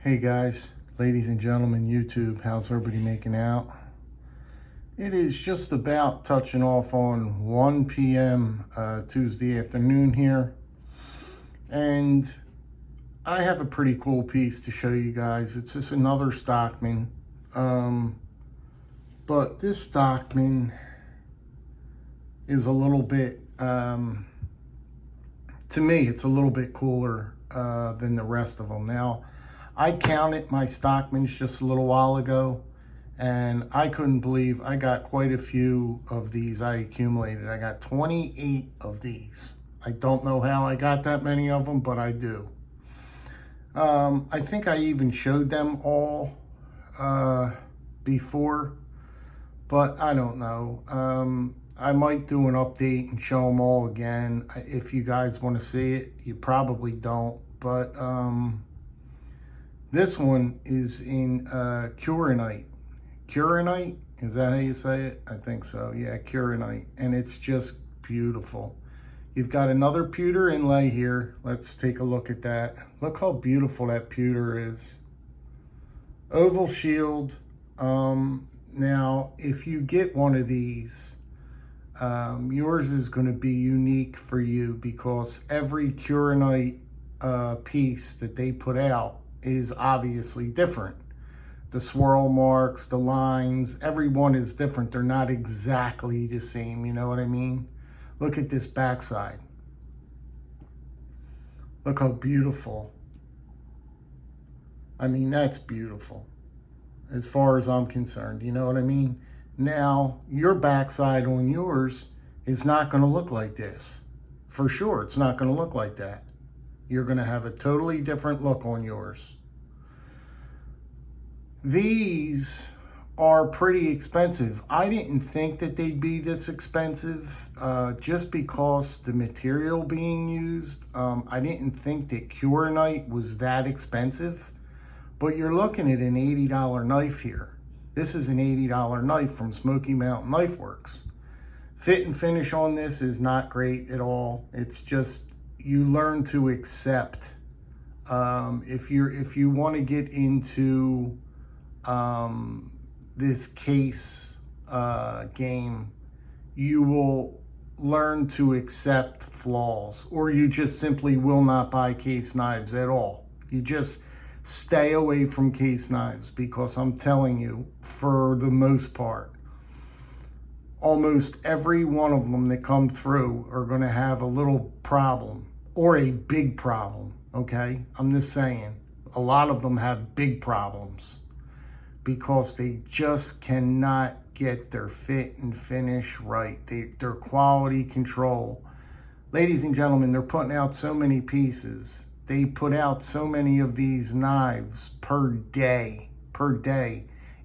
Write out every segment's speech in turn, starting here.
Hey guys, ladies and gentlemen, YouTube, how's everybody making out? It is just about touching off on 1 p.m. Tuesday afternoon here. And I have a pretty cool piece to show you guys. It's just another Stockman. But this Stockman is a little bit, to me, it's a little bit cooler than the rest of them. Now, I counted my Stockmans just a little while ago, and I couldn't believe I got quite a few of these I accumulated. I got 28 of these. I don't know how I got that many of them, but I do. I think I even showed them all before, but I don't know. I might do an update and show them all again. If you guys want to see it, you probably don't, but this one is in Kirinite. Kirinite? Is that how you say it? I think so. Yeah, Kirinite. And it's just beautiful. You've got another pewter inlay here. Let's take a look at that. Look how beautiful that pewter is. Oval shield. Now, if you get one of these, yours is going to be unique for you because every Kirinite piece that they put out is obviously different. The swirl marks, the lines, everyone is different. They're not exactly the same, you know what I mean? Look at this backside. Look how beautiful. I mean, that's beautiful as far as I'm concerned, you know what I mean? Now, your backside on yours is not going to look like this. For sure, it's not going to look like that. You're going to have a totally different look on yours. These are pretty expensive. I didn't think that they'd be this expensive just because the material being used. I didn't think that Kirinite was that expensive, but you're looking at an $80 knife here. This is an $80 knife from Smoky Mountain Knife Works. Fit and finish on this is not great at all. It's just, you learn to accept. If you want to get into this case game, you will learn to accept flaws, or you just simply will not buy case knives at all. You just stay away from case knives because I'm telling you, for the most part, almost every one of them that come through are going to have a little problem or a big problem, okay? I'm just saying, a lot of them have big problems because they just cannot get their fit and finish right. Their quality control. Ladies and gentlemen, they're putting out so many pieces. They put out so many of these knives per day.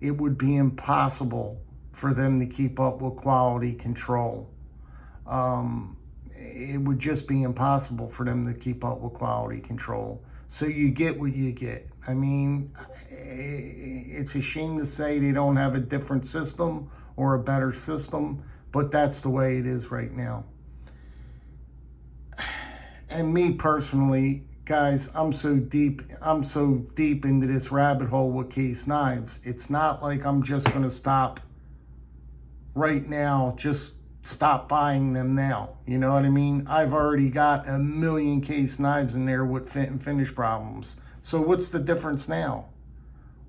It would be impossible for them to keep up with quality control. It would just be impossible for them to keep up with quality control. So you get what you get. I mean, it's a shame to say they don't have a different system or a better system, but that's the way it is right now. And me personally, guys, I'm so deep into this rabbit hole with case knives. It's not like I'm just going to stop right now, just stop buying them now. You know what I mean? I've already got a million case knives in there with fit and finish problems. So what's the difference now?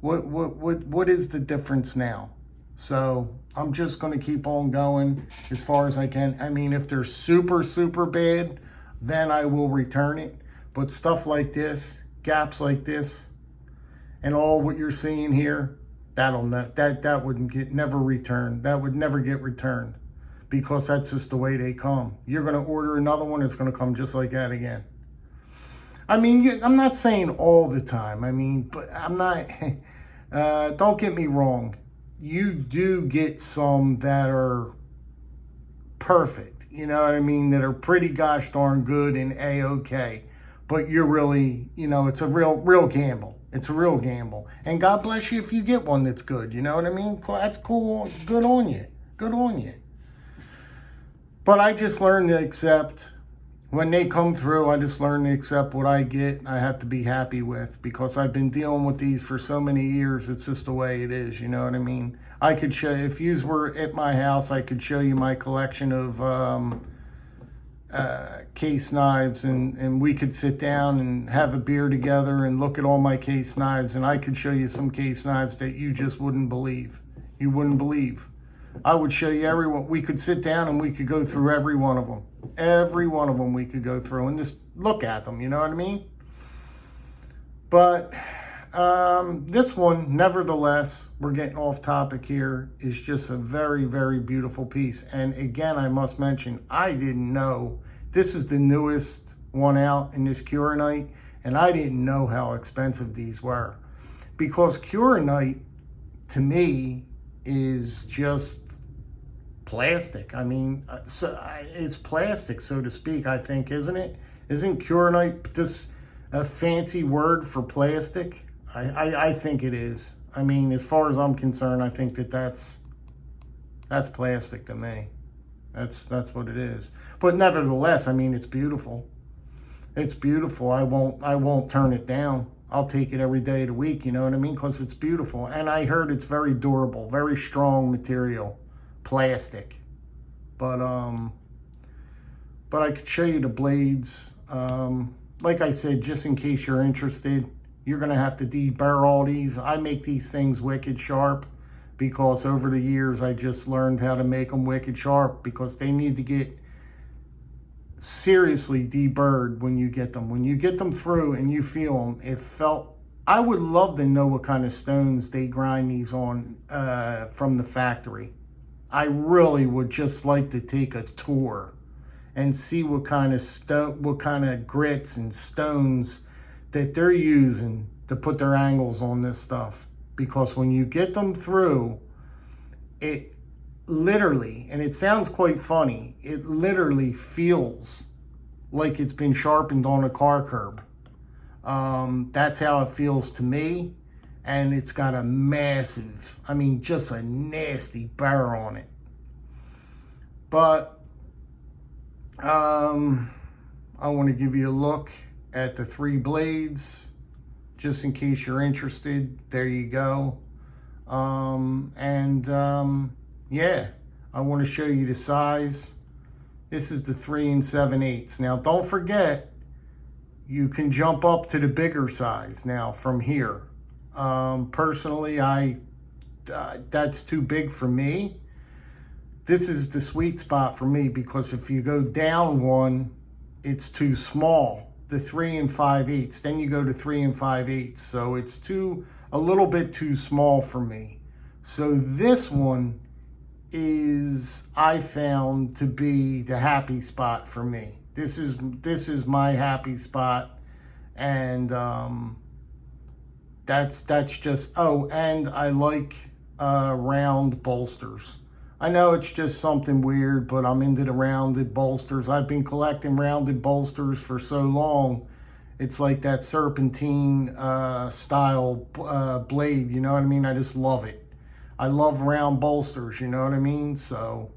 What is the difference now? So I'm just going to keep on going as far as I can. I mean, if they're super bad, then I will return it. But stuff like this, gaps like this, and all what you're seeing here, that wouldn't get never returned. That would never get returned because that's just the way they come. You're going to order another one, it's going to come just like that again. I mean, I'm not saying all the time. I mean, but I'm not. Don't get me wrong. You do get some that are perfect. You know what I mean? That are pretty gosh darn good and a-okay. But you're really, you know, it's a real gamble. It's a real gamble. And God bless you if you get one that's good. You know what I mean? That's cool. Good on you. Good on you. But I just learned to accept when they come through, I just learn to accept what I get. I have to be happy with, because I've been dealing with these for so many years. It's just the way it is, you know what I mean? I could show, if you were at my house, I could show you my collection of case knives, and we could sit down and have a beer together and look at all my case knives, and I could show you some case knives that you just wouldn't believe. You wouldn't believe. I would show you everyone. We could sit down and we could go through every one of them. Every one of them we could go through and just look at them, you know what I mean? But this one, nevertheless, we're getting off topic here, is just a very, very beautiful piece. And again, I must mention, I didn't know, this is the newest one out in this Kirinite, and I didn't know how expensive these were. Because Kirinite, to me, is just plastic. I mean, it's plastic, so to speak, I think, isn't it? Isn't Kirinite just a fancy word for plastic? I think it is. I mean, as far as I'm concerned, I think that's plastic to me. That's what it is. But nevertheless, I mean, it's beautiful. It's beautiful. I won't turn it down. I'll take it every day of the week, you know what I mean? Because it's beautiful. And I heard it's very durable, very strong material, plastic. But I could show you the blades. Like I said, just in case you're interested, you're going to have to deburr all these. I make these things wicked sharp because over the years I just learned how to make them wicked sharp, because they need to get seriously deburred when you get them. When you get them through and you feel them, I would love to know what kind of stones they grind these on from the factory. I really would just like to take a tour and see what kind of grits and stones that they're using to put their angles on this stuff. Because when you get them through, it literally, and it sounds quite funny, it literally feels like it's been sharpened on a car curb. That's how it feels to me. And it's got a massive, I mean, just a nasty burr on it. But I want to give you a look at the 3 blades, just in case you're interested. There you go. Yeah, I want to show you the size. This is the 3 7/8. Now, don't forget, you can jump up to the bigger size now from here. Personally, that's too big for me. This is the sweet spot for me, because if you go down one, it's too small. The 3 5/8. Then you go to 3 5/8. So it's a little bit too small for me. So this one is, I found, to be the happy spot for me. This is my happy spot, and that's just, oh, and I like round bolsters. I know it's just something weird, but I'm into the rounded bolsters. I've been collecting rounded bolsters for so long. It's like that serpentine style blade, you know what I mean? I just love it. I love round bolsters, you know what I mean? So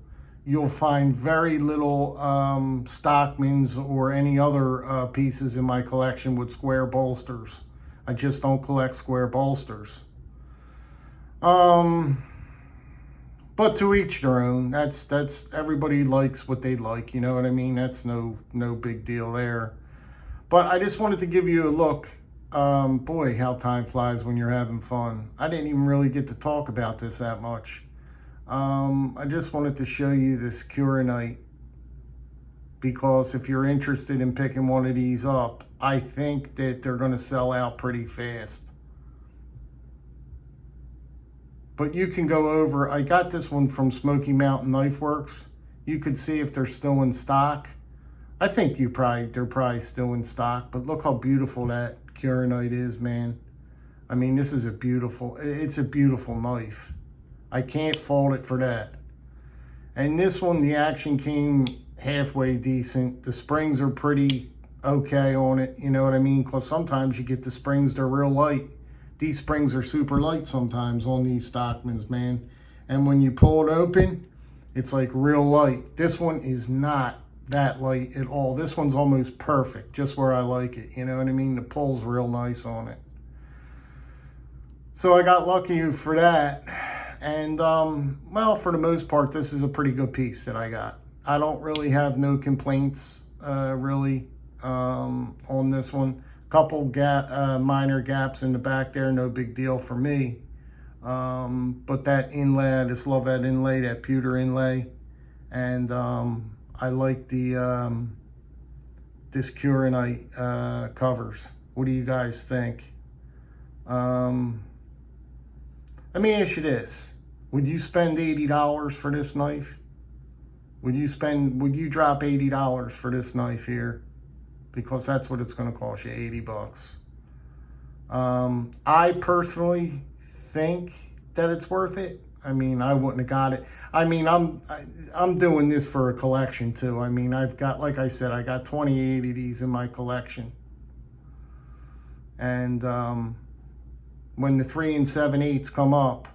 you'll find very little Stockmans or any other pieces in my collection with square bolsters. I just don't collect square bolsters. But to each their own. That's everybody likes what they like, you know what I mean? That's no big deal there. But I just wanted to give you a look. Boy, how time flies when you're having fun. I didn't even really get to talk about this that much. I just wanted to show you this Kirinite, because if you're interested in picking one of these up, I think that they're going to sell out pretty fast. But you can go over, I got this one from Smoky Mountain Knife Works. You could see if they're still in stock. I think they're probably still in stock, but look how beautiful that Kirinite is, man. I mean, this is it's a beautiful knife. I can't fault it for that. And this one, the action came halfway decent. The springs are pretty okay on it, you know what I mean? Because sometimes you get the springs, they're real light. These springs are super light sometimes on these Stockmans, man. And when you pull it open, it's like real light. This one is not. that light at all. This one's almost perfect, just where I like it. You know what I mean? The pull's real nice on it. So I got lucky for that. And, well, for the most part, this is a pretty good piece that I got. I don't really have no complaints, really, on this one. Couple minor gaps in the back there, no big deal for me. But that inlay, I just love that inlay, that pewter inlay. And I like the this Kirinite covers. What do you guys think? Let me ask you this. Would you spend $80 for this knife? Would you drop $80 for this knife here? Because that's what it's going to cost you, 80 bucks. I personally think that it's worth it. I mean, I wouldn't have got it. I mean, I'm doing this for a collection too. I mean, I've got, like I said, I got 28 of these in my collection. And when the 3 7/8 come up,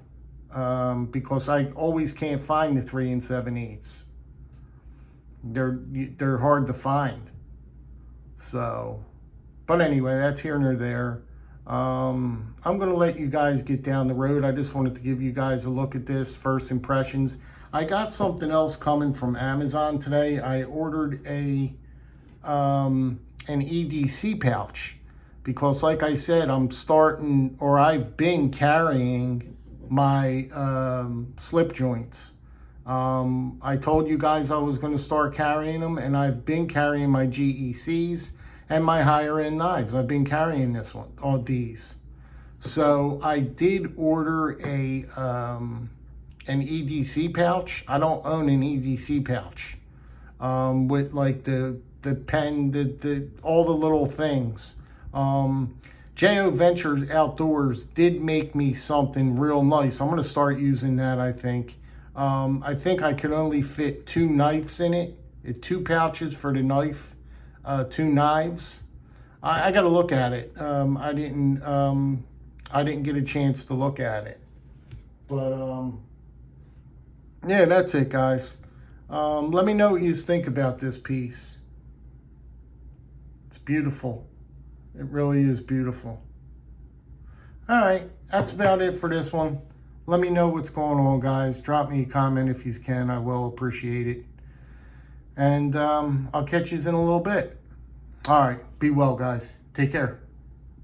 because I always can't find the 3 7/8. They're hard to find. So, but anyway, that's here nor there. I'm going to let you guys get down the road. I just wanted to give you guys a look at this, first impressions. I got something else coming from Amazon today. I ordered an EDC pouch because, like I said, I've been carrying my slip joints. I told you guys I was going to start carrying them, and I've been carrying my GECs and my higher end knives. I've been carrying all these. So I did order an EDC pouch. I don't own an EDC pouch with like the pen, all the little things. JO Ventures Outdoors did make me something real nice. I'm going to start using that, I think. I think I can only fit 2 knives in it. 2 pouches for the knife, 2 knives. I got to look at it. I didn't get a chance to look at it. But yeah, that's it, guys. Let me know what you think about this piece. It's beautiful. It really is beautiful. All right, that's about it for this one. Let me know what's going on, guys. Drop me a comment if you can. I will appreciate it. And I'll catch you in a little bit. All right, be well, guys. Take care.